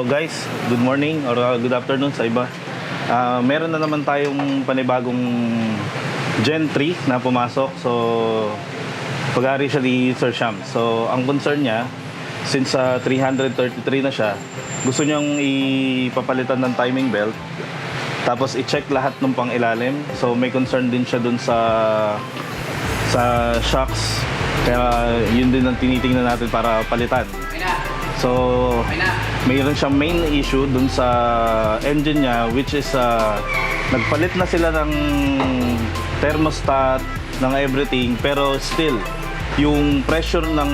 So guys, good morning or good afternoon sa iba. Meron na naman tayong panibagong Gen 3 na pumasok. So, pag-aari siya ni Sir Sham. So, ang concern niya, since 333 na siya, gusto niyang ipapalitan ng timing belt. Tapos, i-check lahat ng pang-ilalim. So, may concern din siya dun sa shocks. Kaya, yun din ang tinitingnan natin para palitan. So, mayroon siyang main issue dun sa engine niya, which is nagpalit na sila ng thermostat, ng everything, pero still yung pressure ng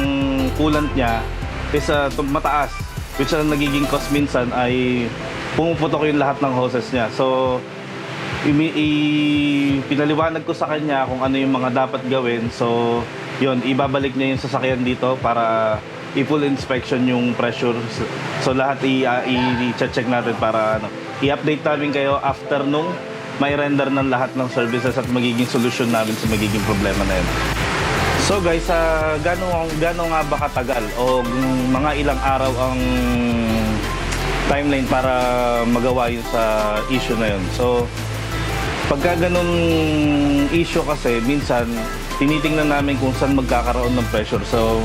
coolant niya is mataas, which ang nagiging cause minsan ay pumuputok yung lahat ng hoses niya. So pinaliwanag ko sa kanya kung ano yung mga dapat gawin. So yun, ibabalik niya yung sasakyan dito para i-full inspection yung pressure. So lahat i-check natin para i-update namin kayo after nung may render ng lahat ng services at magiging solution namin sa magiging problema na yun. So guys, gano'n nga ba katagal o mga ilang araw ang timeline para magawa yun sa issue na yun? So pagka ganun issue kasi, minsan tinitingnan namin kung saan magkakaroon ng pressure. So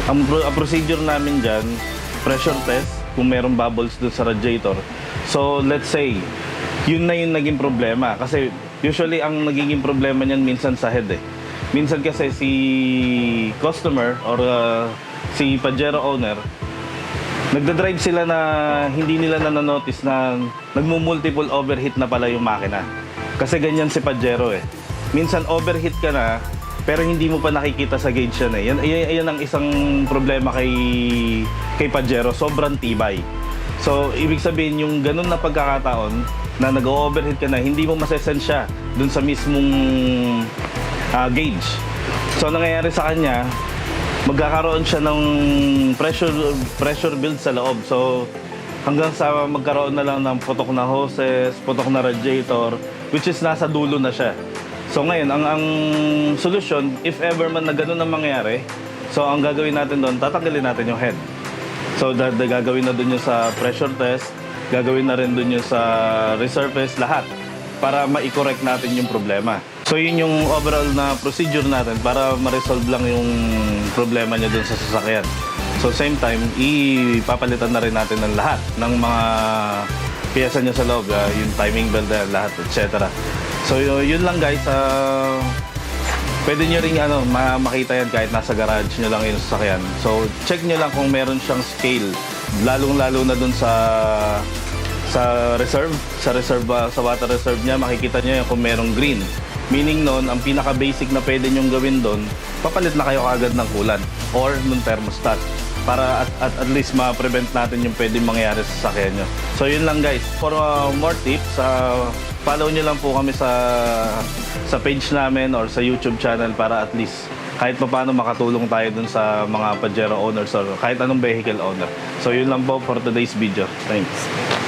ang procedure namin dyan, pressure test, kung merong bubbles doon sa radiator. So, let's say, yun na yung naging problema. Kasi, usually, ang nagiging problema niyan minsan sa head eh. Minsan kasi si customer or si Pajero owner, nagdadrive sila na hindi nila na-notice na nagmumultiple overheat na pala yung makina. Kasi ganyan si Pajero eh. Minsan overheat ka na, pero hindi mo pa nakikita sa gauge yan eh. Yan ang isang problema kay Pajero, sobrang tibay. So, ibig sabihin yung ganun na pagkakataon na nag-overheat ka na, hindi mo masesense siya dun sa mismong gauge. So, nangyayari sa kanya, magkakaroon siya ng pressure build sa loob. So, hanggang sa magkaroon na lang ng putok na hoses, putok na radiator, which is nasa dulo na siya. So ngayon, ang solusyon, if ever man na gano'n ang mangyari, so ang gagawin natin doon, tatanggalin natin yung head. So gagawin na doon yung sa pressure test, gagawin na rin doon yung sa resurface, lahat, para ma-correct natin yung problema. So yun yung overall na procedure natin para ma-resolve lang yung problema niya doon sa sasakyan. So same time, ipapalitan na rin natin ng lahat ng mga piyesa niya sa loob, yung timing belt, lahat, etc. So yun lang guys, pwede nyo rin makita yan kahit nasa garage nyo lang yung sasakyan. So check nyo lang kung meron siyang scale, lalong-lalo na dun sa reserve, sa water reserve niya, makikita nyo yan kung merong green. Meaning nun, ang pinaka-basic na pwede nyong gawin dun, papalit na kayo agad ng coolant or ng thermostat para at least ma-prevent natin yung pwedeng mangyari sa sasakyan nyo. So yun lang guys. For more tips, follow nyo lang po kami sa page namin or sa YouTube channel para at least kahit paano makatulong tayo dun sa mga Pajero owners or kahit anong vehicle owner. So yun lang po for today's video. Thanks.